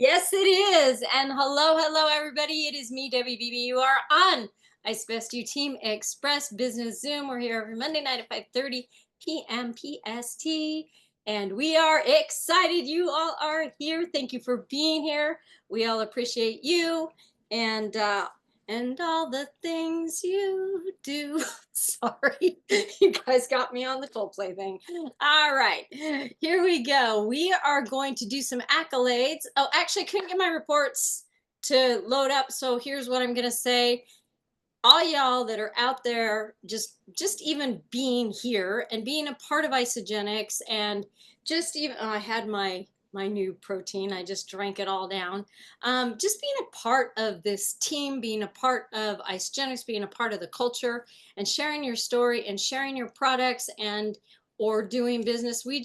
Yes, it is. And hello, everybody. It is me, Debbie BB. You are on Ice Best You Team Express Business Zoom. We're here every Monday night at 5:30 p.m. PST. And we are excited you all are here. Thank you for being here. We all appreciate you and all the things you do. Sorry, you guys got me on the Coldplay thing. All right, here we go. We are going to do some accolades. Oh, actually, I couldn't get my reports to load up. So here's what I'm going to say. All y'all that are out there, just even being here and being a part of Isogenics, and just even I had my new protein. I just drank it all down. Just being a part of this team, being a part of Isogenics, being a part of the culture, and sharing your story and sharing your products and or doing business. We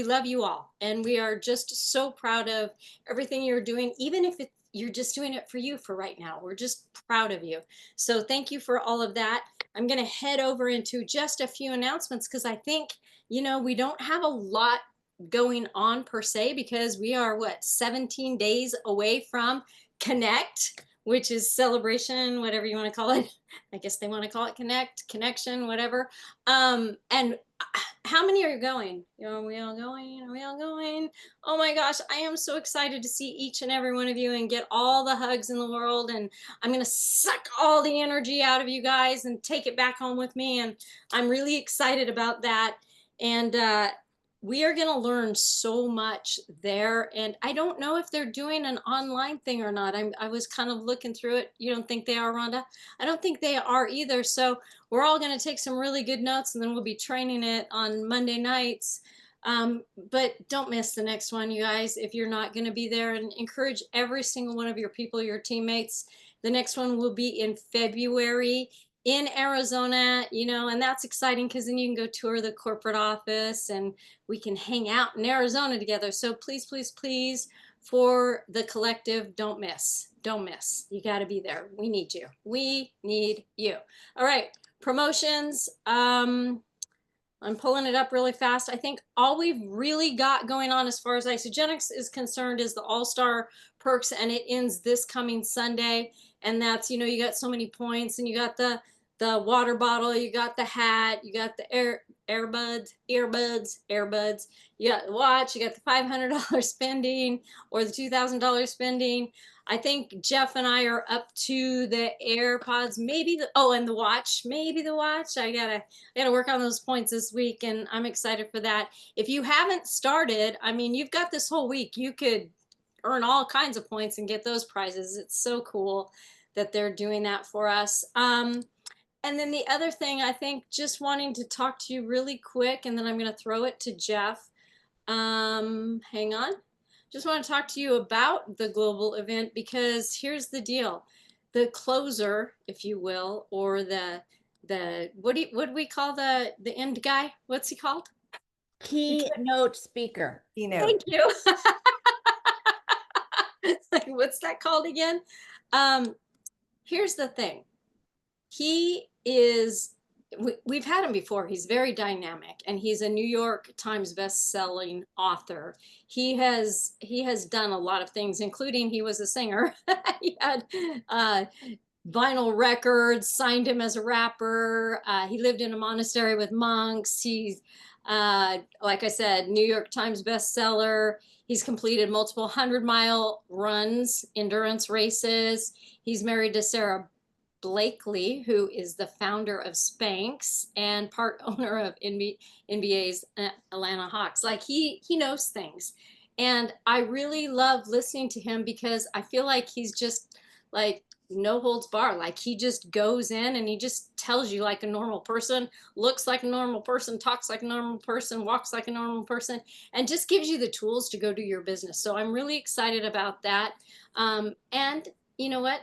love you all, and we are just so proud of everything you're doing, even if you're just doing it for you for right now. We're just proud of you. So thank you for all of that. I'm going to head over into just a few announcements because I think, we don't have a lot going on per se because we are 17 days away from Connect, which is celebration, whatever you want to call it. I guess they want to call it Connect, connection, whatever. And how many are going? Are we all going? Are we all going? Oh my gosh, I am so excited to see each and every one of you and get all the hugs in the world. And I'm going to suck all the energy out of you guys and take it back home with me. And I'm really excited about that. And we are going to learn so much there. And I don't know if they're doing an online thing or not. I was kind of looking through it. You don't think they are, Rhonda? I don't think they are either. So we're all going to take some really good notes, and then we'll be training it on Monday nights. But don't miss the next one, you guys, if you're not going to be there, and encourage every single one of your people, your teammates. The next one will be in February in Arizona, and that's exciting because then you can go tour the corporate office and we can hang out in Arizona together. So please, please, please, for the collective, don't miss. Don't miss. You got to be there. We need you. We need you. All right. Promotions. I'm pulling it up really fast. I think all we've really got going on as far as Isogenics is concerned is the All-Star Perks, and it ends this coming Sunday. And that's, you got so many points, and you got the water bottle, you got the hat, you got the earbuds, you got the watch, you got the $500 spending or the $2,000 spending. I think Jeff and I are up to the AirPods, maybe and the watch, maybe the watch. I gotta work on those points this week, and I'm excited for that. If you haven't started, I mean, you've got this whole week. You could earn all kinds of points and get those prizes. It's so cool that they're doing that for us. And then the other thing, I think, just wanting to talk to you really quick, and then I'm going to throw it to Jeff. Hang on. Just want to talk to you about the global event, because here's the deal. The closer, if you will, or the what do we call the end guy? What's he called? Keynote speaker. Thank you. Like, what's that called again? Here's the thing. He is, we've had him before. He's very dynamic, and he's a New York Times best-selling author. He has done a lot of things, including he was a singer. He had vinyl records, signed him as a rapper. He lived in a monastery with monks. He's, like I said, New York Times bestseller. He's completed multiple 100-mile runs, endurance races. He's married to Sarah Blakely, who is the founder of Spanx and part owner of NBA's Atlanta Hawks. Like, he knows things. And I really love listening to him because I feel like he's just like no holds bar. Like, he just goes in and he just tells you like a normal person, looks like a normal person, talks like a normal person, walks like a normal person, and just gives you the tools to go do your business. So I'm really excited about that. And you know what?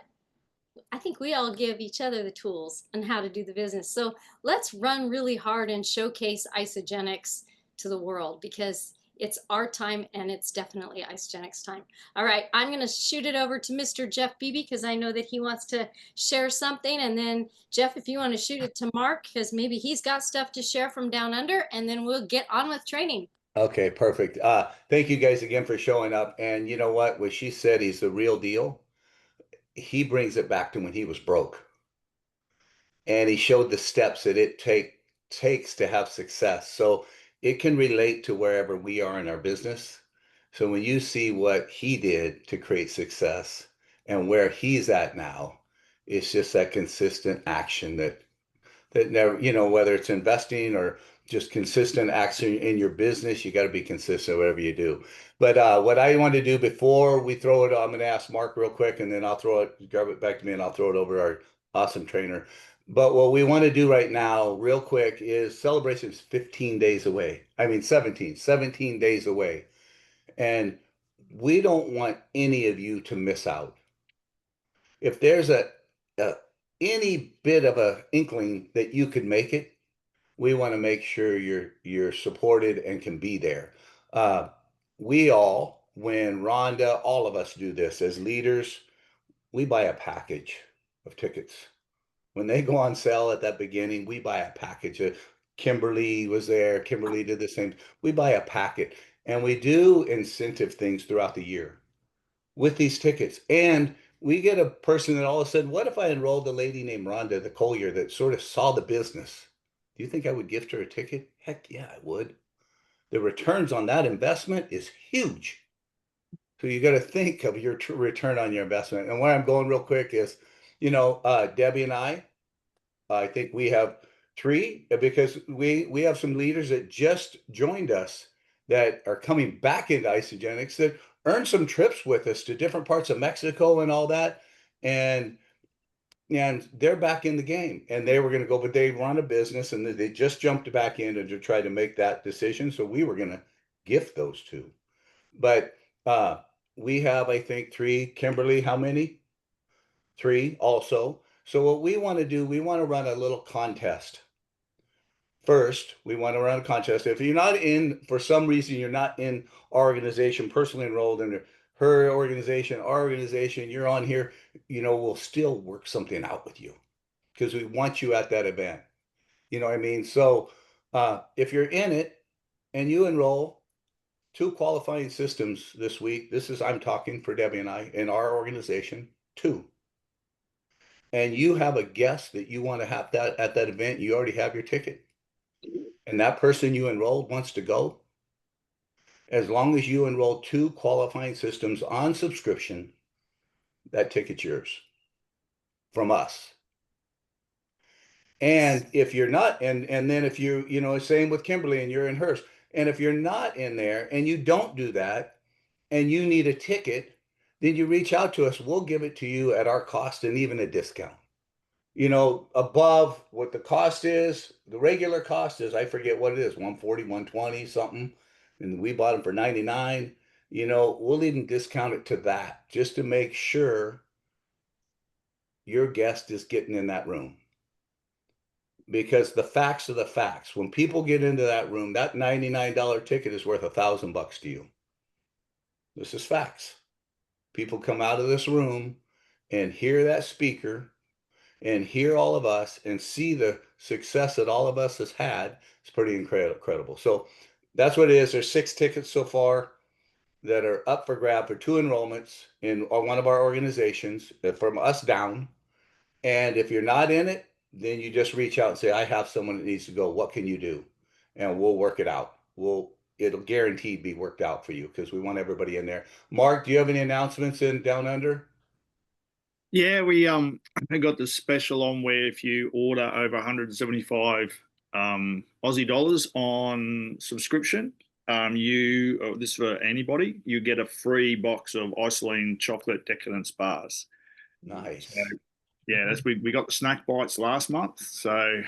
I think we all give each other the tools on how to do the business. So let's run really hard and showcase Isogenics to the world, because it's our time, and it's definitely Isogenics time. All right, I'm going to shoot it over to Mr. Jeff Beebe because I know that he wants to share something. And then, Jeff, if you want to shoot it to Mark, because maybe he's got stuff to share from down under, and then we'll get on with training. Okay, perfect. Thank you guys again for showing up. And you know what she said, he's the real deal. He brings it back to when he was broke. And he showed the steps that takes to have success. So it can relate to wherever we are in our business. So when you see what he did to create success and where he's at now, it's just that consistent action that never, whether it's investing or just consistent action in your business, you got to be consistent whatever you do. But what I want to do before we throw it, I'm going to ask Mark real quick, and then grab it back to me, and I'll throw it over to our awesome trainer. But what we want to do right now, real quick, is celebration's 15 days away. I mean, 17 days away. And we don't want any of you to miss out. If there's a any bit of a inkling that you could make it, we want to make sure you're supported and can be there. Uh, we all, when Rhonda, all of us do this as leaders, we buy a package of tickets. When they go on sale at that beginning, we buy a package. Kimberly was there. Kimberly did the same. We buy a packet and we do incentive things throughout the year with these tickets. And we get a person that all of a sudden, what if I enrolled a lady named Rhonda the Collier that sort of saw the business? Do you think I would gift her a ticket? Heck yeah, I would. The returns on that investment is huge. So you got to think of your return on your investment. And where I'm going real quick is, Debbie and I think we have three because we have some leaders that just joined us that are coming back into Isagenix that earned some trips with us to different parts of Mexico and all that. And they're back in the game and they were going to go, but they run a business and they just jumped back in to try to make that decision. So we were going to gift those two. But we have, I think, three. Kimberly, how many? Three also. So what we want to do, we want to run a little contest. First, we want to run a contest. If you're not in, for some reason, you're not in our organization, personally enrolled in her organization, our organization, you're on here, we'll still work something out with you because we want you at that event. You know what I mean? So if you're in it and you enroll two qualifying systems this week, I'm talking for Debbie and I in our organization, two. And you have a guest that you want to have that at that event, you already have your ticket. And that person you enrolled wants to go, as long as you enroll two qualifying systems on subscription, that ticket's yours from us. And if you're not, and then if same with Kimberly and you're in hers, and if you're not in there and you don't do that and you need a ticket, then you reach out to us. We'll give it to you at our cost and even a discount. Above what the cost is, the regular cost is, I forget what it is, 140, 120, something. And we bought them for 99. We'll even discount it to that just to make sure your guest is getting in that room. Because the facts are the facts. When people get into that room, that $99 ticket is worth $1,000 to you. This is facts. People come out of this room and hear that speaker and hear all of us and see the success that all of us has had. It's pretty incredible. So that's what it is. There's 6 tickets so far that are up for grab for 2 enrollments in one of our organizations from us down. And if you're not in it, then you just reach out and say, I have someone that needs to go. What can you do? And we'll work it out. It'll guaranteed be worked out for you because we want everybody in there. Mark, do you have any announcements in Down Under? Yeah, we got the special on where if you order over 175 Aussie dollars on subscription, this is for anybody, you get a free box of Isoline chocolate decadence bars. Nice. So, yeah, we got the snack bites last month, so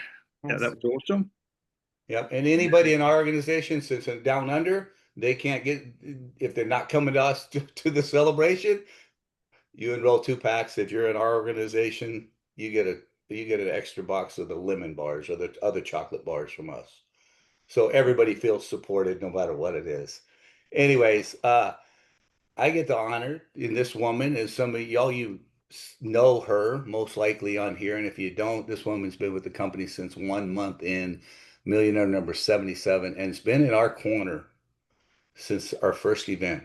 yeah, that was awesome. Yep, and anybody in our organization, since it's Down Under, they can't get, if they're not coming to us to the celebration, you enroll 2 packs. If you're in our organization, you get an extra box of the lemon bars or the other chocolate bars from us. So everybody feels supported no matter what it is. Anyways, I get the honor in this woman, as some of y'all, you know her most likely on here. And if you don't, this woman's been with the company since 1 month in, millionaire number 77, and it's been in our corner since our first event.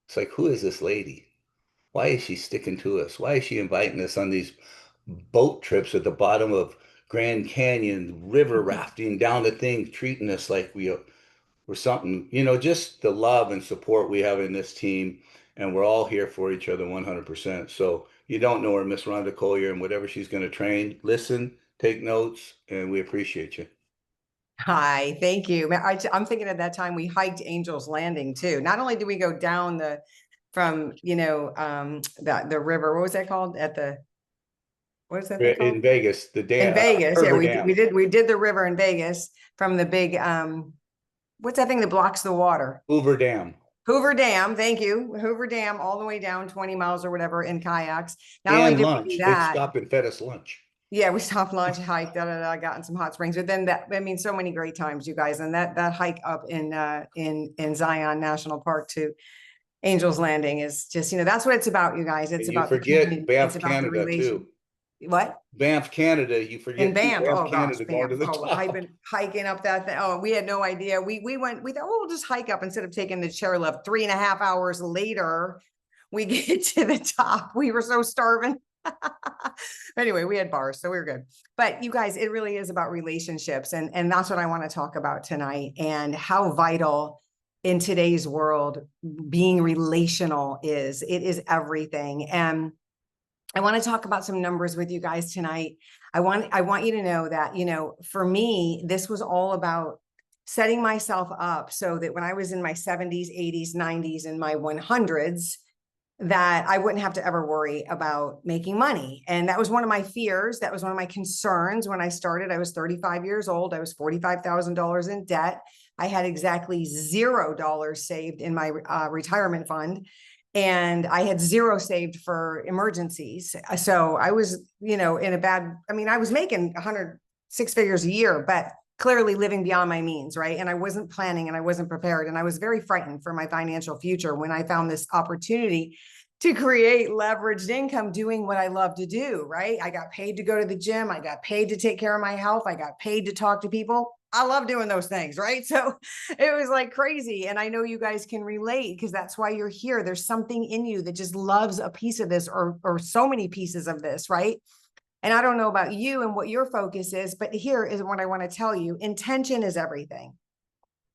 It's like, who is this lady? Why is she sticking to us? Why is she inviting us on these boat trips at the bottom of Grand Canyon, river rafting down the thing, treating us like we're something, just the love and support we have in this team. And we're all here for each other 100%. So you don't know her, Miss Rhonda Collier, and whatever she's going to train, listen, take notes, and we appreciate you. Hi, thank you. I'm thinking at that time we hiked Angel's Landing too. Not only did we go down from the river, what was that called what is that thing called? In Vegas, the dam. In Vegas, yeah, Dam. we did the river in Vegas from the big what's that thing that blocks the water? Hoover Dam. Hoover Dam, thank you. Hoover Dam, all the way down 20 miles or whatever in kayaks. Not And only did lunch. we do They that, stopped and fed us lunch. yeah, we stopped lunch, hiked, got in some hot springs. But then so many great times, you guys. And that hike up in Zion National Park to Angel's Landing is just, that's what it's about, you guys. It's And about you forget the community. Banff, It's about the Canada relation. too. What? Banff, Canada. You forget In Banff, oh gosh, Canada going to Banff. the Oh, top. I've been hiking up that thing. Oh, we had no idea. We thought, oh, we'll just hike up instead of taking the chairlift. 3.5 hours later, we get to the top. We were so starving. Anyway, we had bars, so we were good. But you guys, it really is about relationships. And that's what I want to talk about tonight, and how vital in today's world being relational is. It is everything. And I want to talk about some numbers with you guys tonight. I want you to know that, for me, this was all about setting myself up so that when I was in my 70s, 80s, 90s, and my 100s, that I wouldn't have to ever worry about making money. And that was one of my fears. That was one of my concerns when I started. I was 35 years old. I was $45,000 in debt. I had exactly $0 saved in my retirement fund. And I had $0 saved for emergencies. So I was, in a bad, I was making 6 figures a year, but clearly living beyond my means, right? And I wasn't planning and I wasn't prepared. And I was very frightened for my financial future when I found this opportunity to create leveraged income doing what I love to do, right? I got paid to go to the gym. I got paid to take care of my health. I got paid to talk to people. I love doing those things, right? So it was like crazy. And I know you guys can relate because that's why you're here. There's something in you that just loves a piece of this or so many pieces of this, right? And I don't know about you and what your focus is, but here is what I want to tell you. Intention is everything,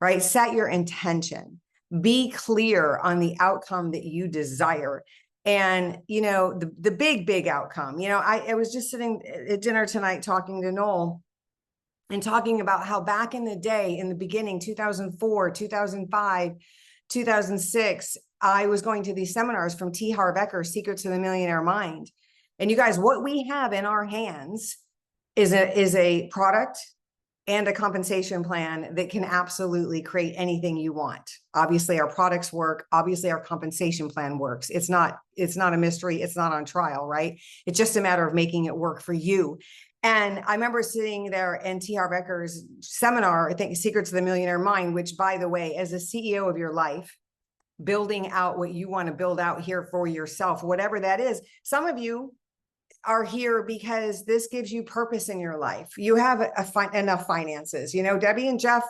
right? Set your intention. Be clear on the outcome that you desire. And, the big outcome, I was just sitting at dinner tonight talking to Noel and talking about how back in the day, in the beginning, 2004, 2005, 2006, I was going to these seminars from T. Harv Eker, Secrets of the Millionaire Mind. And you guys, what we have in our hands is a product and a compensation plan that can absolutely create anything you want. Obviously, our products work. Obviously, our compensation plan works. It's not a mystery. It's not on trial, right? It's just a matter of making it work for you. And I remember sitting there in T. Harv Eker's seminar, I think Secrets of the Millionaire Mind, which, by the way, as a CEO of your life, building out what you want to build out here for yourself, whatever that is. Some of you are here because this gives you purpose in your life. You have enough finances, Debbie and Jeff,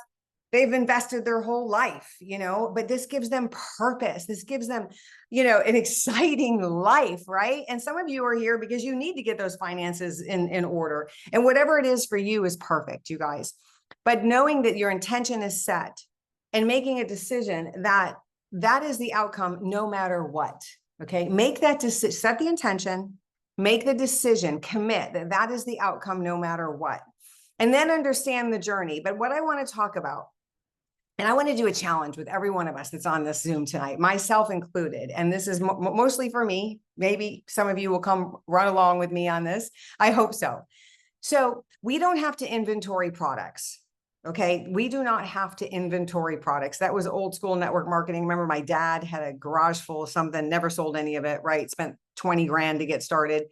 they've invested their whole life, but this gives them purpose. This gives them, an exciting life, right? And some of you are here because you need to get those finances in order. And whatever it is for you is perfect, you guys. But knowing that your intention is set and making a decision that is the outcome no matter what, okay? Make that decision, set the intention, make the decision, commit that is the outcome no matter what. And then understand the journey. But what I want to talk about, and I want to do a challenge with every one of us that's on this Zoom tonight, myself included. And this is mostly for me. Maybe some of you will come run along with me on this. I hope so. So we don't have to inventory products. Okay. We do not have to inventory products. That was old school network marketing. Remember, my dad had a garage full of something, never sold any of it, right? Spent 20 grand to get started.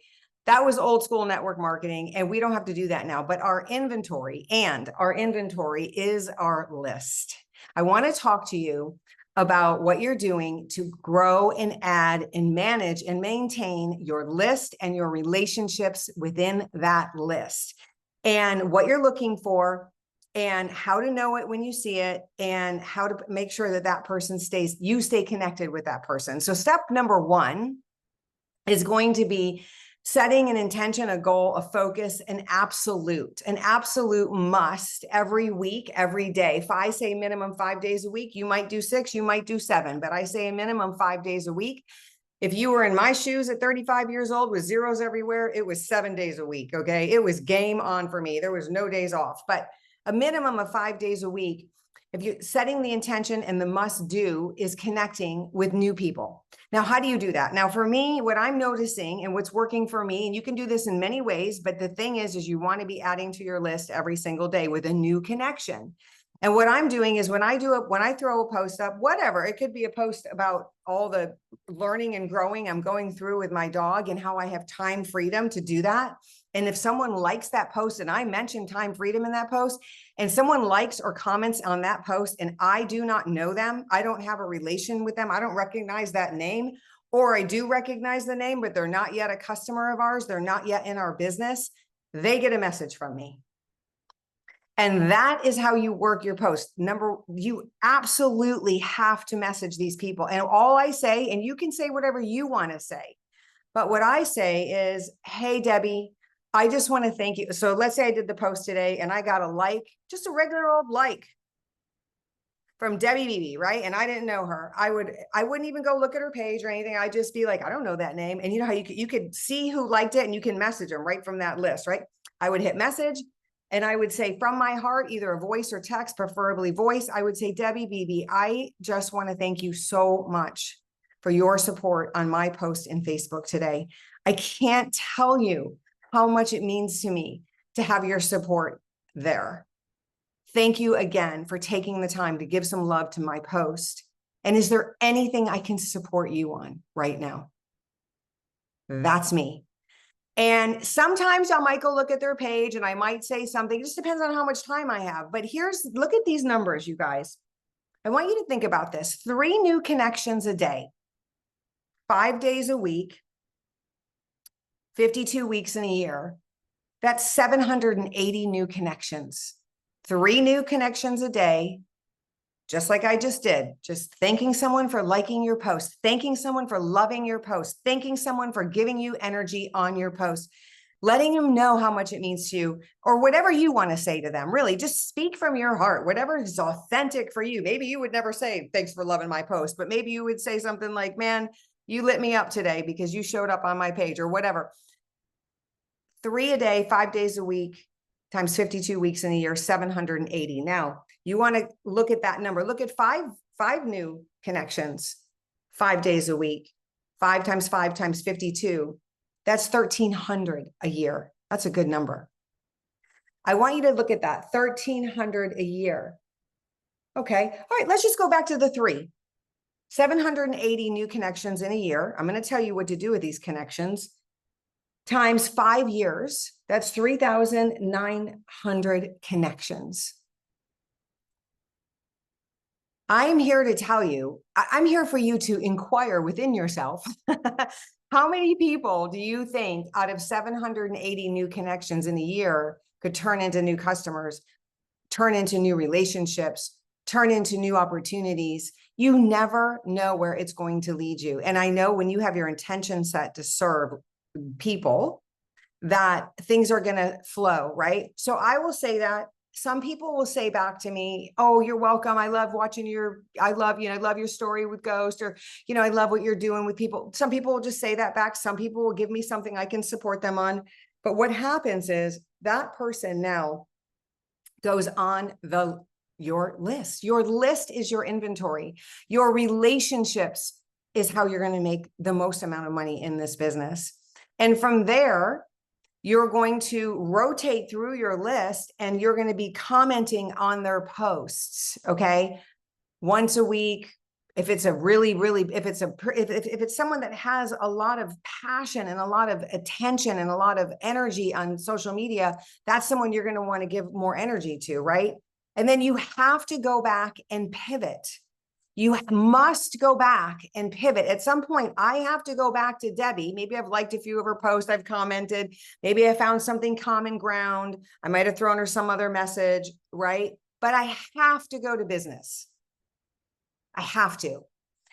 That was old school network marketing. And we don't have to do that now, but our inventory is our list. I want to talk to you about what you're doing to grow and add and manage and maintain your list and your relationships within that list, and what you're looking for and how to know it when you see it, and how to make sure that that person you stay connected with that person. So step number one is going to be setting an intention, a goal, a focus, an absolute must every week, every day. If I say minimum 5 days a week, you might do 6, you might do 7, but I say a minimum 5 days a week. If you were in my shoes at 35 years old with zeros everywhere, it was 7 days a week. Okay. It was game on for me. There was no days off, but a minimum of 5 days a week. If you're setting the intention, and the must do is connecting with new people. Now, how do you do that? Now, for me, what I'm noticing and what's working for me, and you can do this in many ways, but the thing is you want to be adding to your list every single day with a new connection. And what I'm doing is when I throw a post up, whatever, it could be a post about all the learning and growing I'm going through with my dog and how I have time freedom to do that. And if someone likes that post, and I mentioned time freedom in that post, and someone likes or comments on that post, and I do not know them, I don't have a relation with them, I don't recognize that name, or I do recognize the name, but they're not yet a customer of ours, they're not yet in our business, they get a message from me. And that is how you work your post. You absolutely have to message these people. And all I say, and you can say whatever you want to say, but what I say is, hey, Debbie, I just want to thank you. So let's say I did the post today and I got a like, just a regular old like from Debbie BB, right? And I didn't know her. I wouldn't even go look at her page or anything. I'd just be like, I don't know that name. And you know how you could see who liked it, and you can message them right from that list, right? I would hit message. And I would say from my heart, either a voice or text, preferably voice, I would say, Debbie BB, I just want to thank you so much for your support on my post in Facebook today. I can't tell you how much it means to me to have your support there. Thank you again for taking the time to give some love to my post. And is there anything I can support you on right now? That's me. And sometimes I might go look at their page and I might say something. It just depends on how much time I have. But look at these numbers, you guys. I want you to think about this. 3 new connections a day, 5 days a week, 52 weeks in a year. That's 780 new connections. 3 new connections a day, just like I just did. Just thanking someone for liking your post, thanking someone for loving your post, thanking someone for giving you energy on your post, letting them know how much it means to you, or whatever you want to say to them. Really, just speak from your heart, whatever is authentic for you. Maybe you would never say, thanks for loving my post, but maybe you would say something like, man, you lit me up today because you showed up on my page, or whatever. 3 a day, 5 days a week, times 52 weeks in a year, 780. Now, you want to look at that number. Look at five new connections, 5 days a week, 5 times 5 times 52. That's 1,300 a year. That's a good number. I want you to look at that, 1,300 a year. Okay. All right. Let's just go back to the 3. 780 new connections in a year. I'm going to tell you what to do with these connections. Times 5 years, that's 3,900 connections. I'm here to tell you, I'm here for you to inquire within yourself. How many people do you think out of 780 new connections in a year could turn into new customers, turn into new relationships, turn into new opportunities? You never know where it's going to lead you. And I know when you have your intention set to serve people, that things are going to flow, right? So I will say that some people will say back to me, oh, you're welcome. I love watching I love your story with Ghost, or, I love what you're doing with people. Some people will just say that back. Some people will give me something I can support them on. But what happens is that person now goes on your list. Your list is your inventory. Your relationships is how you're going to make the most amount of money in this business. And from there, you're going to rotate through your list and you're going to be commenting on their posts. Okay. Once a week. If it's if it's someone that has a lot of passion and a lot of attention and a lot of energy on social media, that's someone you're going to want to give more energy to. Right. And then you have to go back and pivot. You must go back and pivot. At some point, I have to go back to Debbie. Maybe I've liked a few of her posts, I've commented. Maybe I found something common ground. I might have thrown her some other message, right? But I have to go to business. I have to.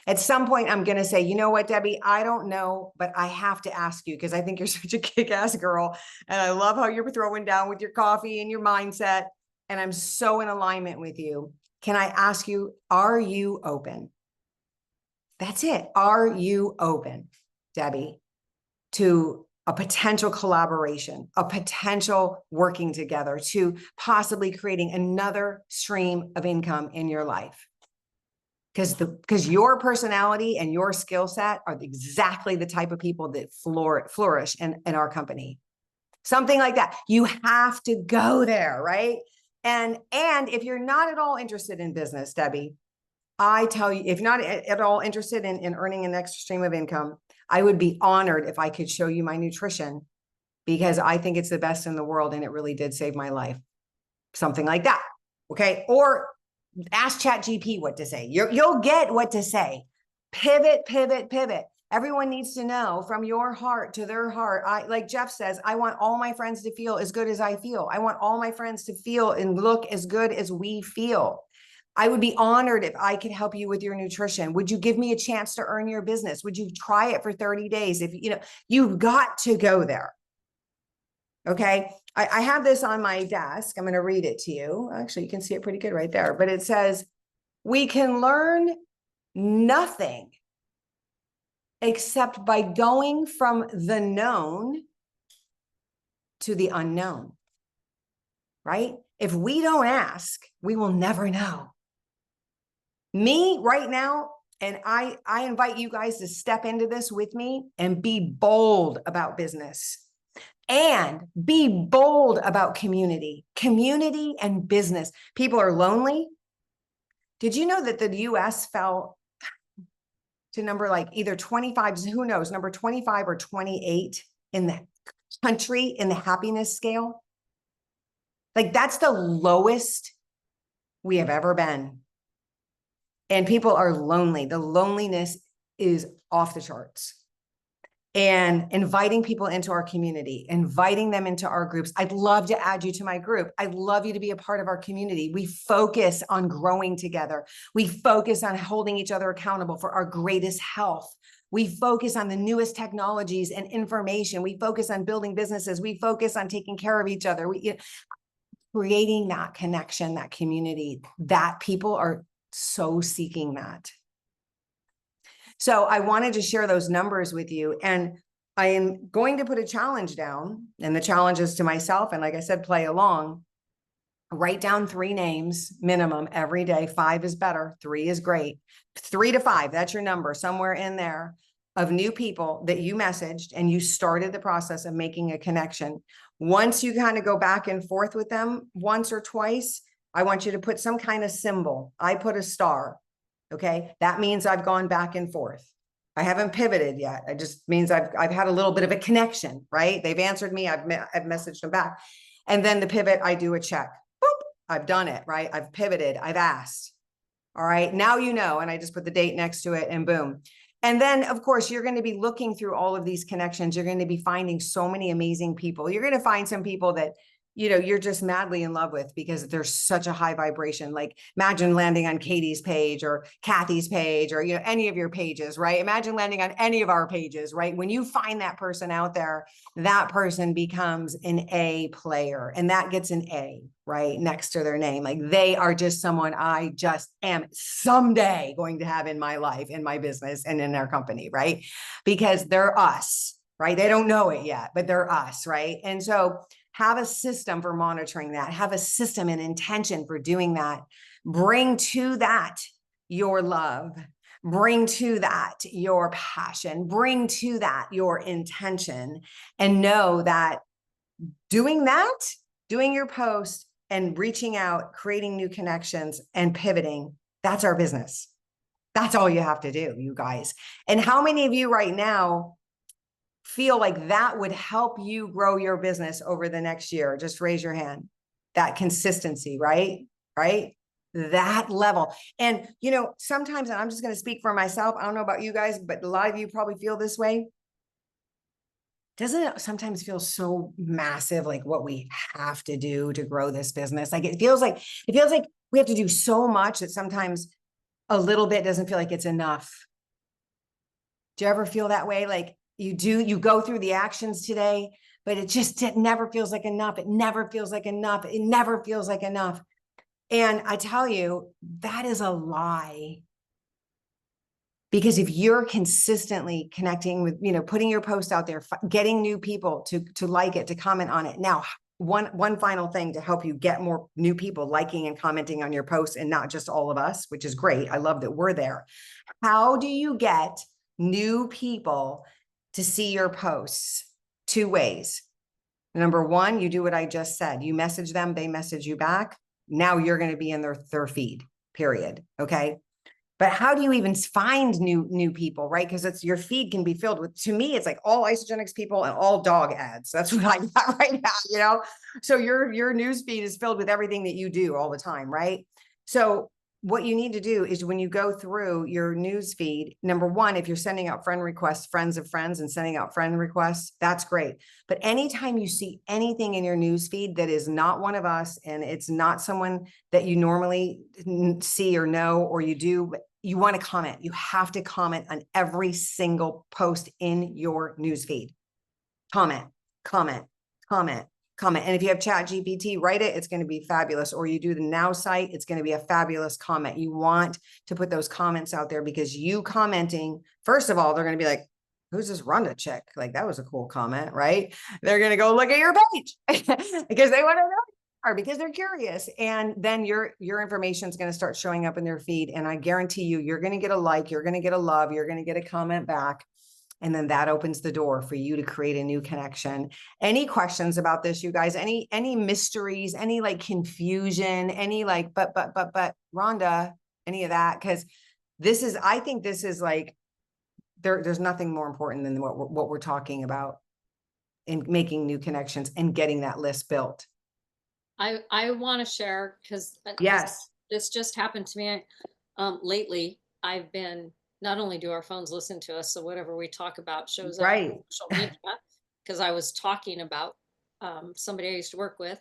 At some point, I'm going to say, you know what, Debbie, I don't know, but I have to ask you because I think you're such a kick-ass girl. And I love how you're throwing down with your coffee and your mindset. And I'm so in alignment with you. Can I ask you, are you open? That's it. Are you open, Debbie, to a potential collaboration, a potential working together, to possibly creating another stream of income in your life? Because your personality and your skill set are exactly the type of people that flourish in our company. Something like that. You have to go there, right? And if you're not at all interested in business, Debbie, I tell you, if not at all interested in earning an extra stream of income, I would be honored if I could show you my nutrition because I think it's the best in the world and it really did save my life. Something like that. Okay. Or ask ChatGPT what to say. You'll get what to say. Pivot, pivot, pivot. Everyone needs to know from your heart to their heart. Like Jeff says, I want all my friends to feel as good as I feel. I want all my friends to feel and look as good as we feel. I would be honored if I could help you with your nutrition. Would you give me a chance to earn your business? Would you try it for 30 days? If you've got to go there. Okay. I have this on my desk. I'm going to read it to you. Actually, you can see it pretty good right there, but it says, we can learn nothing except by going from the known to the unknown, right? If we don't ask, we will never know. Me right now, and I invite you guys to step into this with me and be bold about business and be bold about community and business. People are lonely. Did you know that the US fell to number like either 25, who knows, number 25 or 28 in the country in the happiness scale? Like that's the lowest we have ever been. And people are lonely. The loneliness is off the charts. And inviting people into our community, inviting them into our groups. I'd love to add you to my group. I'd love you to be a part of our community. We focus on growing together. We focus on holding each other accountable for our greatest health. We focus on the newest technologies and information. We focus on building businesses. We focus on taking care of each other. Creating that connection, that community, that people are so seeking that. So I wanted to share those numbers with you, and I am going to put a challenge down, and the challenge is to myself. And like I said, play along, write down 3 names minimum every day. 5 is better. 3 is great. 3 to 5. That's your number somewhere in there of new people that you messaged and you started the process of making a connection. Once you kind of go back and forth with them once or twice, I want you to put some kind of symbol. I put a star. Okay. That means I've gone back and forth. I haven't pivoted yet. It just means I've had a little bit of a connection, right? They've answered me. I've messaged them back. And then the pivot, I do a check. Boop. I've done it, right? I've pivoted. I've asked. All right. Now, and I just put the date next to it and boom. And then of course, you're going to be looking through all of these connections. You're going to be finding so many amazing people. You're going to find some people that you're just madly in love with because there's such a high vibration. Like imagine landing on Katie's page or Kathy's page or, any of your pages, right? Imagine landing on any of our pages, right? When you find that person out there, that person becomes an A player and that gets an A, right? Next to their name. Like they are just someone I just am someday going to have in my life, in my business and in our company, right? Because they're us, right? They don't know it yet, but they're us, right? And so have a system for monitoring that. Have a system and intention for doing that. Bring to that your love. Bring to that your passion. Bring to that your intention. And know that doing that, doing your post and reaching out, creating new connections and pivoting, that's our business. That's all you have to do, you guys. And how many of you right now feel like that would help you grow your business over the next year? Just raise your hand. That consistency, right? Right? that level. And, you know, sometimes, and I'm just going to speak for myself, I don't know about you guys, but a lot of you probably feel this way. Doesn't it sometimes feel so massive, like what we have to do to grow this business? Like it feels like we have to do so much that sometimes a little bit doesn't feel like it's enough. Do you ever feel that way? Like you go through the actions today, but it never feels like enough. It never feels like enough. It never feels like enough. And I tell you, that is a lie. Because if you're consistently connecting with, you know, putting your post out there, getting new people to like it, to comment on it. Now, one final thing to help you get more new people liking and commenting on your posts, and not just all of us, which is great. I love that we're there. How do you get new people to see your posts? 2 ways. Number one, you do what I just said. You message them, they message you back. Now you're going to be in their feed, period. Okay. But how do you even find new people, right? Because it's your feed can be filled with, to me, it's like all Isagenix people and all dog ads. That's what I got right now, you know? So your news feed is filled with everything that you do all the time, right? So what you need to do is when you go through your news feed, number one, if you're sending out friend requests, friends of friends and sending out friend requests, that's great. But anytime you see anything in your news feed that is not one of us, and it's not someone that you normally see or know, or you do, you want to comment. You have to comment on every single post in your news feed. Comment, comment, comment, comment. And if you have ChatGPT, write it, it's going to be fabulous. Or you do the Now site, it's going to be a fabulous comment. You want to put those comments out there, because you commenting, first of all, they're going to be like, who's this Rhonda chick? Like, that was a cool comment, right? They're going to go look at your page because they want to know, or because they're curious. And then your information is going to start showing up in their feed. And I guarantee you, you're going to get a like, you're going to get a love, you're going to get a comment back. And then that opens the door for you to create a new connection. Any questions about this, you guys? Any mysteries, any like confusion, any like, but Rhonda, any of that? Because I think this is like, there's nothing more important than what we're talking about in making new connections and getting that list built. I want to share, because Yes. this just happened to me lately. I've been, not only do our phones listen to us, so whatever we talk about shows up Right. on social media, because I was talking about somebody I used to work with,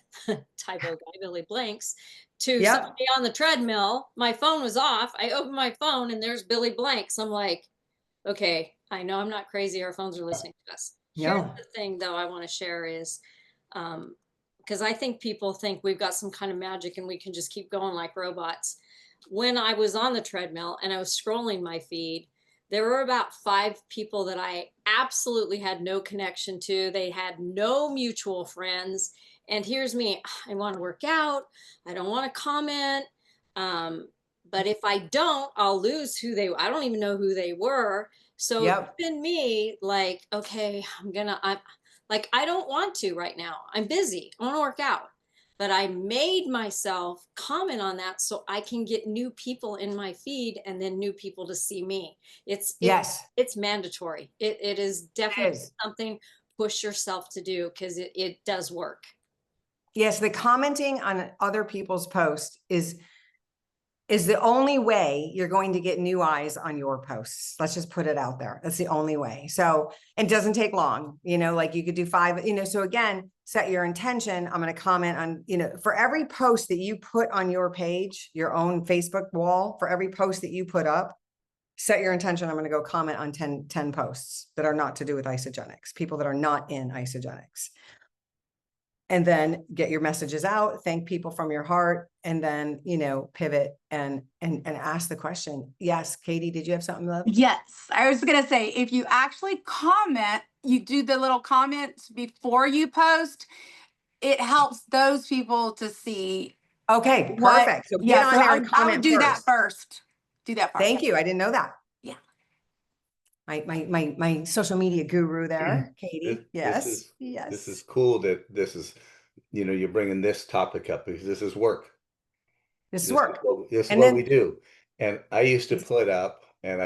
typo guy, Billy Blanks, to Yep. somebody on the treadmill. My phone was off. I opened my phone and there's Billy Blanks. I'm like, okay, I know I'm not crazy. Our phones are listening to us. Here's No. the thing, though, I want to share is, because I think people think we've got some kind of magic and we can just keep going like robots. When I was on the treadmill and I was scrolling my feed, there were about 5 people that I absolutely had no connection to. They had no mutual friends. And here's me, I want to work out. I don't want to comment. But if I don't, I'll lose I don't even know who they were. So Yep. even me, like, okay, I don't want to right now. I'm busy. I want to work out. But I made myself comment on that so I can get new people in my feed and then new people to see me. It's mandatory. It is definitely something push yourself to do, because it does work. Yes, the commenting on other people's posts is the only way you're going to get new eyes on your posts. Let's just put it out there. That's the only way. So it doesn't take long, you know, like you could do 5, you know, so again, set your intention. I'm going to comment on, you know, for every post that you put on your page, your own Facebook wall, for every post that you put up, set your intention. I'm going to go comment on 10 posts that are not to do with Isagenix, people that are not in Isagenix. And then get your messages out, thank people from your heart, and then, you know, pivot and ask the question. Yes, Katie, did you have something, love? Yes, I was going to say, if you actually comment, you do the little comments before you post, it helps those people to see. Okay, perfect. So get on there and comment. I would do that first. Do that first. Thank you. I didn't know that. Yeah. My social media guru there, Katie. Yes. This is cool that this is, you know, you're bringing this topic up, because this is work. This is work. This is what we do. And I used to put up, and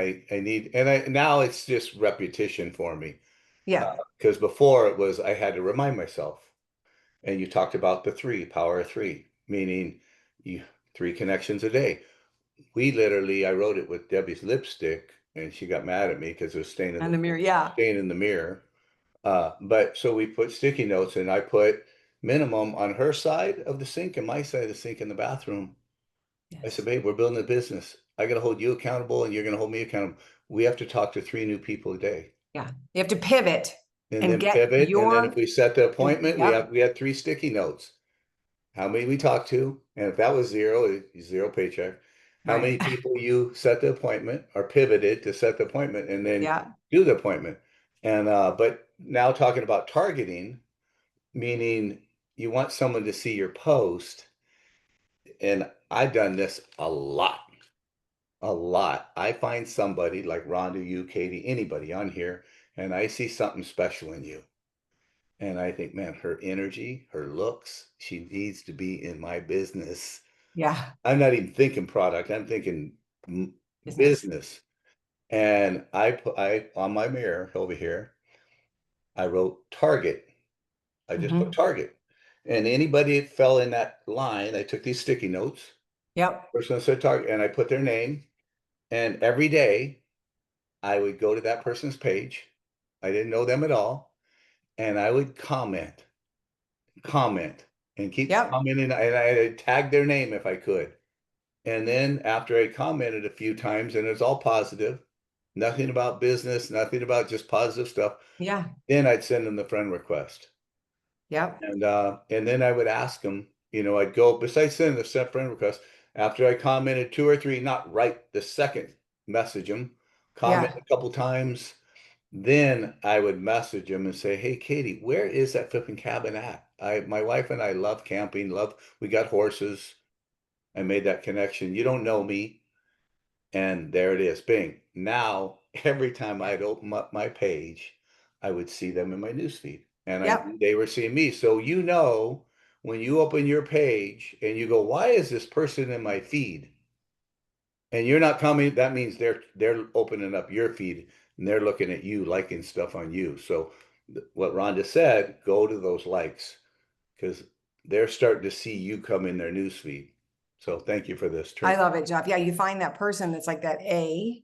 now it's just repetition for me. Yeah. Because before it was, I had to remind myself. And you talked about the 3, power of 3, meaning 3 connections a day. I wrote it with Debbie's lipstick, and she got mad at me because it was staying in And the mirror, yeah. staying in the mirror. But so we put sticky notes, and I put minimum on her side of the sink and my side of the sink in the bathroom. I Yes. said, babe, we're building a business. I got to hold you accountable, and you're going to hold me accountable. We have to talk to 3 new people a day. Yeah, you have to pivot And and then get pivot, and then if your, we set the appointment, yep. we had 3 sticky notes. How many we talked to, and if that was 0, zero paycheck. How Right. many people you set the appointment or pivoted to set the appointment and then Yeah, do the appointment. And but now talking about targeting, meaning you want someone to see your post, and I've done this a lot. A lot. I find somebody like Rhonda, you, Katie, anybody on here, and I see something special in you. And I think, man, her energy, her looks, she needs to be in my business. yeah. I'm not even thinking product. I'm thinking Business. business. And I on my mirror over here, I wrote Target. I just put Target. And anybody that fell in that line, I took these sticky notes. Yep, Person said Target, and I put their name. And every day I would go to that person's page. I didn't know them at all. And I would comment and keep Yep. commenting, and I'd tag their name if I could. And then after I commented a few times, and it's all positive, nothing about business, nothing about just positive stuff, yeah, then I'd send them the friend request. yep, And then I would ask them, I'd go, besides sending the sent friend request, after I commented 2 or 3, not right the second, message them, comment yeah. a couple times, then I would message them and say, hey, Katie, where is that flipping cabin at? My wife and I love camping, we got horses. I made that connection. You don't know me. And there it is, bing. Now, every time I'd open up my page, I would see them in my newsfeed, and Yep. they were seeing me. So, when you open your page and you go, why is this person in my feed? And you're not coming, that means they're opening up your feed and they're looking at you, liking stuff on you. So what Rhonda said, go to those likes because they're starting to see you come in their newsfeed. So thank you for this. I love it, Jeff. Yeah, you find that person that's like that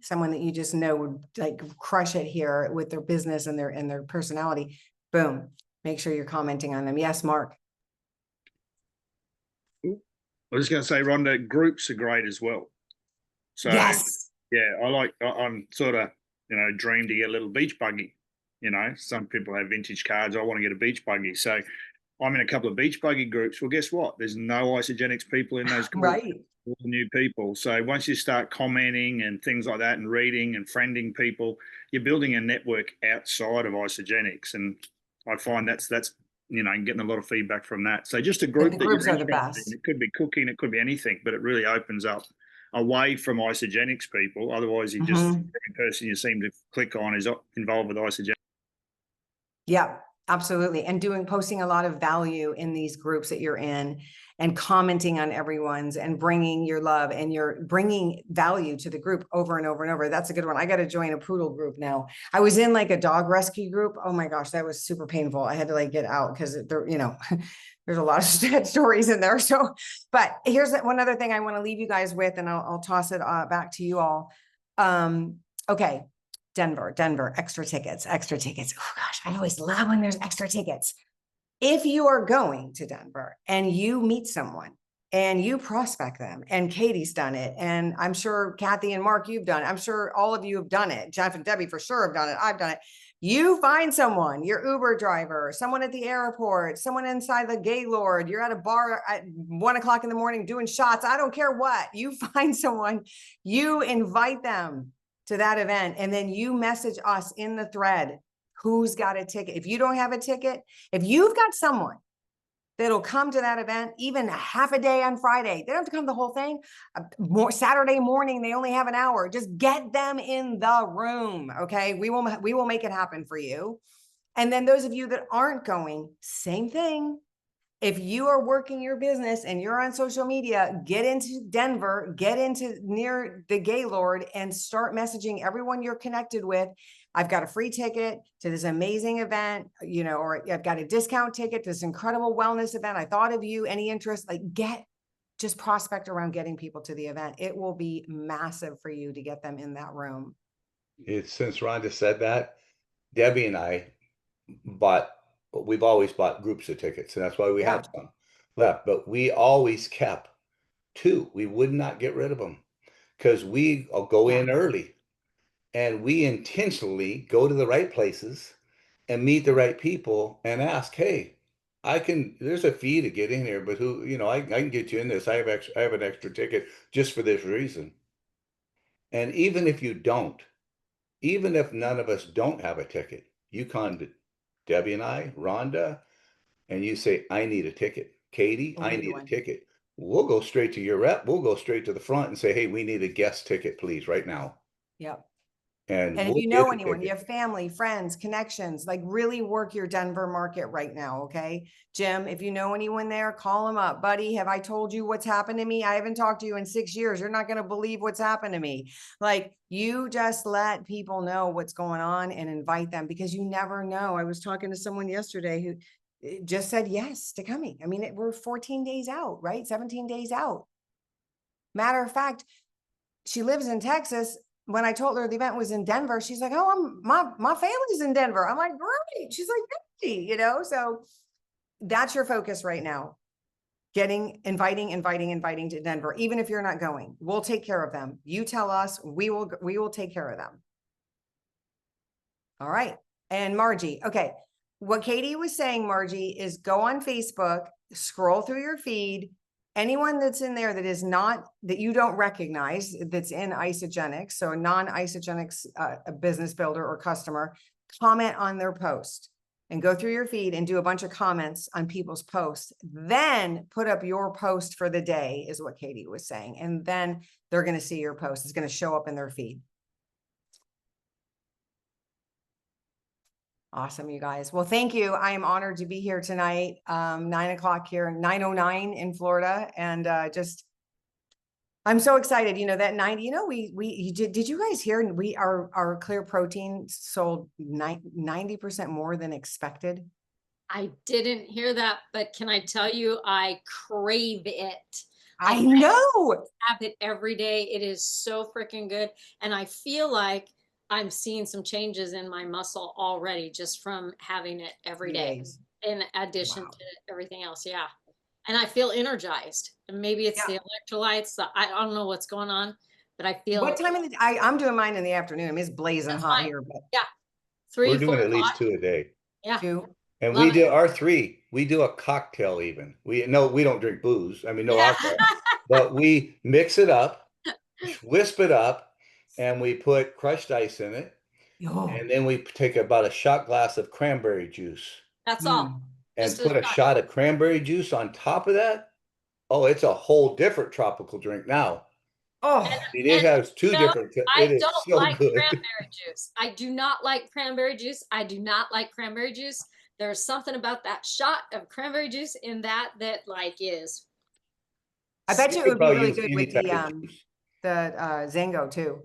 someone that you just know would like crush it here with their business and their personality. Boom. Make sure you're commenting on them. Yes, Mark. I was going to say, Rhonda, groups are great as well. So Yes. yeah, I'm sort of, dream to get a little beach buggy. Some people have vintage cards. I want to get a beach buggy. So I'm in a couple of beach buggy groups. Well, guess what? There's no Isogenics people in those groups. Right. All new people. So once you start commenting and things like that and reading and friending people, you're building a network outside of Isogenics. And I find that's getting a lot of feedback from that. So just a group The that groups you're are the interested best. in. It could be cooking, it could be anything, but it really opens up away from Isogenics people. Otherwise, every person you seem to click on is involved with Isogenics. Yeah, absolutely. And posting a lot of value in these groups that you're in and commenting on everyone's and bringing your love and you're bringing value to the group over and over and over. That's a good one. I got to join a poodle group now. I was in like a dog rescue group. Oh my gosh, that was super painful. I had to like get out because there, there's a lot of sad stories in there. So, but here's one other thing I want to leave you guys with, and I'll toss it back to you all. Okay. Denver, extra tickets. Oh gosh, I always love when there's extra tickets. If you are going to Denver and you meet someone and you prospect them, and Katie's done it, and I'm sure Kathy and Mark, you've done it. I'm sure all of you have done it. Jeff and Debbie for sure have done it. I've done it. You find someone, your Uber driver, someone at the airport, someone inside the Gaylord, you're at a bar at 1 o'clock in the morning doing shots. I don't care what. You find someone, you invite them to that event, and then you message us in the thread who's got a ticket. If you don't have a ticket, if you've got someone that'll come to that event, even half a day on Friday, they don't have to come the whole thing. Saturday morning, they only have an hour. Just get them in the room. Okay, we will make it happen for you. And then those of you that aren't going, same thing. If you are working your business and you're on social media, get into Denver, get into near the Gaylord and start messaging everyone you're connected with. I've got a free ticket to this amazing event, or I've got a discount ticket to this incredible wellness event. I thought of you, any interest, just prospect around getting people to the event. It will be massive for you to get them in that room. It's since Rhonda said that, Debbie and I we've always bought groups of tickets, and that's why we Yeah. have some left. But we always kept two. We would not get rid of them because I'll go in early, and we intentionally go to the right places and meet the right people and ask, hey, there's a fee to get in here, but I can get you in this. I have an extra ticket just for this reason. And even if you don't, even if none of us don't have a ticket, you come to Debbie and I, Rhonda, and you say, I need a ticket. Katie, We'll I give you need a one. ticket. We'll go straight to your rep. We'll go straight to the front and say, hey, we need a guest ticket, please, right now. Yep. And And if we'll you get know a anyone, you ticket. have family, friends, connections, like really work your Denver market right now. Okay. Jim, if you know anyone there, call them up. Buddy, have I told you what's happened to me? I haven't talked to you in 6 years. You're not going to believe what's happened to me. Like, you just let people know what's going on and invite them, because you never know. I was talking to someone yesterday who just said yes to coming. I mean, we're 14 days out, right? 17 days out. Matter of fact, she lives in Texas. When I told her the event was in Denver, she's like, oh, my family's in Denver. I'm like, great. She's like, great, so that's your focus right now. Inviting to Denver. Even if you're not going, we'll take care of them. You tell us, we will take care of them. All right. And Margie, okay. What Katie was saying, Margie, is go on Facebook, scroll through your feed. Anyone that's in there that is not, that you don't recognize, that's in Isogenics, so a non-Isogenics a business builder or customer, comment on their post and go through your feed and do a bunch of comments on people's posts. Then put up your post for the day, is what Katie was saying. And then they're going to see your post. It's going to show up in their feed. Awesome, you guys. Well, thank you. I am honored to be here tonight. 9:00 here, 9:09 in Florida. And I'm so excited. That 90, did you guys hear our clear protein sold 90% more than expected? I didn't hear that, but can I tell you, I crave it. I know. Have it every day. It is so freaking good. And I feel like I'm seeing some changes in my muscle already just from having it every day, in addition to everything else. Yeah. And I feel energized. And maybe it's the electrolytes. I don't know what's going on, but I feel. What time I'm doing mine in the afternoon. I mean, it's blazing hot here, but yeah. 3, We're doing 4 at least o'clock. 2 a day. Yeah. 2. And Love we do it. our 3. We do a cocktail even. We don't drink booze. I mean, no alcohol. But we mix it up, wisp it up, and we put crushed ice in it. And then we take about a shot glass of cranberry juice. That's all. And Just put a shot of cranberry juice on top of that. Oh, it's a whole different tropical drink now. Oh, it has 2 different. I It is don't so like good. cranberry juice. I do not like cranberry juice. There's something about that shot of cranberry juice in that like is. I bet you it would be really good with the Zango too.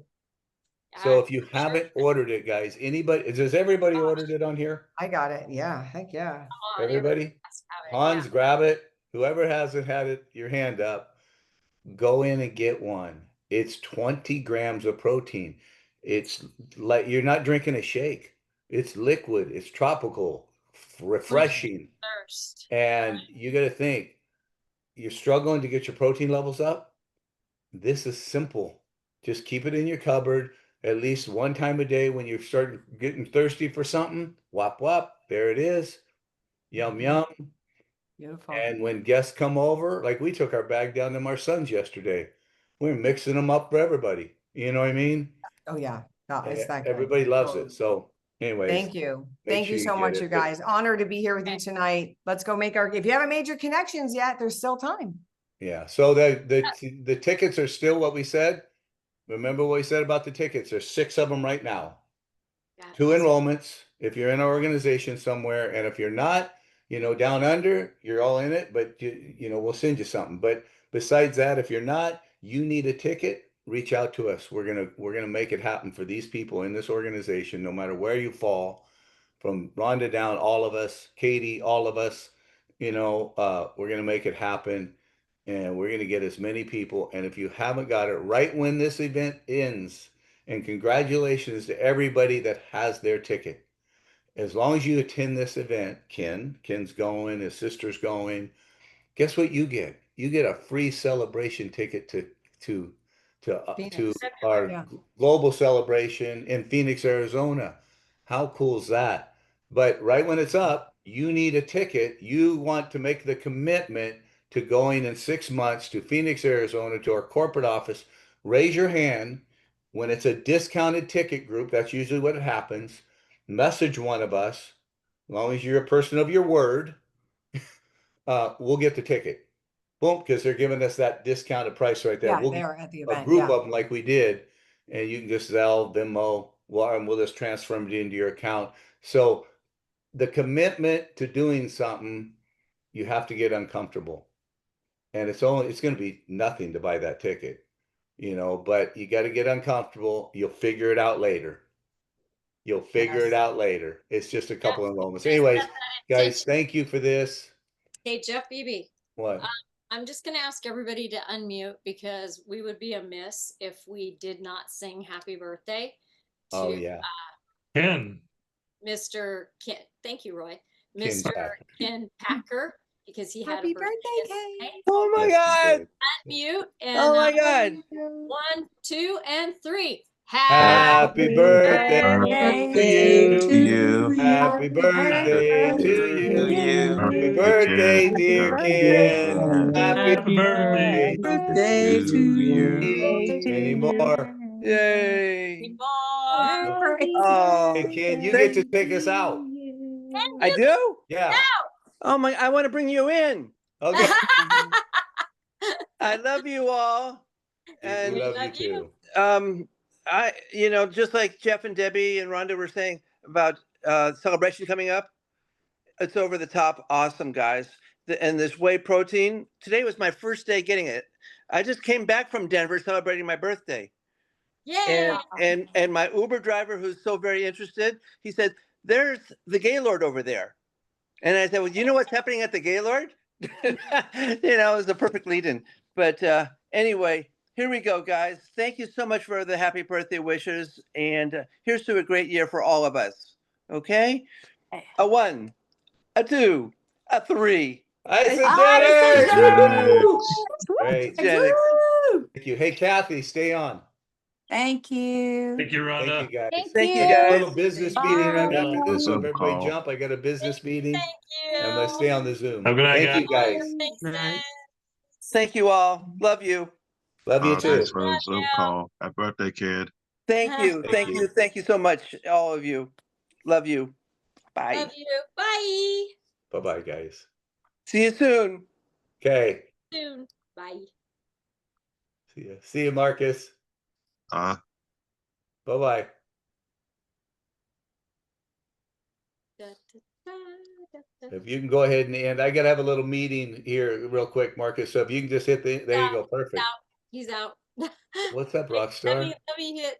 So if you haven't ordered it, guys, has everybody ordered it on here? I got it. Yeah. Heck yeah. Everybody? Hans, grab it. Whoever hasn't had it, your hand up. Go in and get one. It's 20 grams of protein. It's like you're not drinking a shake. It's liquid. It's tropical, refreshing. Thirst. And you got to think, you're struggling to get your protein levels up. This is simple. Just keep it in your cupboard at least one time a day when you start getting thirsty for something. Whop, whop. There it is. Yum, yum. Beautiful. And when guests come over, like we took our bag down to our sons yesterday, we're mixing them up for everybody. You know what I mean? Oh yeah. No, it's that good. Everybody loves it. So anyways. Thank you. Thank you so much, you guys. Honored to be here with you tonight. Let's go if you haven't made your connections yet, there's still time. Yeah. So the tickets are still what we said. Remember what we said about the tickets? There's 6 of them right now. 2 enrollments if you're in our organization somewhere. And if you're not, down under, you're all in it, but we'll send you something. But besides that, if you're not, you need a ticket, reach out to us. We're going to make it happen for these people in this organization, no matter where you fall, from Rhonda down, all of us, Katie, all of us, we're going to make it happen. and we're going to get as many people. And if you haven't got it right when this event ends, and congratulations to everybody that has their ticket. As long as you attend this event, Ken's going, his sister's going. Guess what you get? You get a free celebration ticket to Phoenix. our Yeah. global celebration in Phoenix, Arizona. How cool is that? But right when it's up, you need a ticket. You want to make the commitment to going in 6 months to Phoenix, Arizona, to our corporate office. Raise your hand. When it's a discounted ticket group, that's usually what happens. Message one of us, as long as you're a person of your word, we'll get the ticket. Boom, because they're giving us that discounted price right there. Yeah, We'll get they're at the a event, group yeah. of them like we did, and you can just Zelle, Venmo, and we'll just transfer them into your account. So the commitment to doing something, you have to get uncomfortable. And it's going to be nothing to buy that ticket, but you got to get uncomfortable. You'll figure it out later. You'll figure it Yes. out later. It's just a couple of moments. Anyways, guys, thank you for this. Hey, Jeff Beebe. What? I'm just going to ask everybody to unmute because we would be amiss if we did not sing happy birthday to Oh, yeah. Ken. Mr. Ken. Thank you, Roy. Ken Mr. Packer. Ken Packer, because he had Happy a birthday birthday, yesterday. Kate. Oh my Yes, God. Unmute and Oh my God. 1, 2, and 3. Happy birthday Birthday to you. to you. Happy birthday to you. Happy birthday, dear Ken. Happy Happy birthday birthday to you. Many more. Yay. More. Oh, Hey, Ken, you get to take us out. I do? Yeah. Oh my, I want to bring you in. Okay. I love you all. We And love love you you. too. just like Jeff and Debbie and Rhonda were saying about celebration coming up, it's over the top awesome, guys. And this whey protein, today was my first day getting it. I just came back from Denver celebrating my birthday. Yay. And my Uber driver, who's so very interested, he said, "There's the Gaylord over there." And I said, "Well, you know what's happening at the Gaylord?" It was the perfect lead-in. But anyway, here we go, guys. Thank you so much for the happy birthday wishes. And here's to a great year for all of us. Okay? A 1, a 2, a 3. Isogenics! Great. Genix. Thank you. Hey, Kathy, stay on. Thank you. Thank you, Rhonda. Thank you, guys. Thank you, A guys. little business meeting right Bye. after this. So Zoom everybody call. jump. I got a business meeting. Thank you. I'm going to stay on the Zoom. Have a good night, Thank you, guys. Thanks, Night. Ken. Thank you all. Love you. Love you too. Thanks for the Love Zoom you. call. Happy birthday, kid. Thank you. Thank Thank you. you. Thank you so much, all of you. Love you. Bye. Love you. Bye. Bye-bye, guys. See you soon. Okay. Soon. Bye. See you. See you, Marcus. Bye-bye. Da, da, da, da, da. If you can go ahead and end, I got to have a little meeting here real quick, Marcus. So if you can just hit there you go. Perfect. He's out. What's up, Rockstar? Let me hit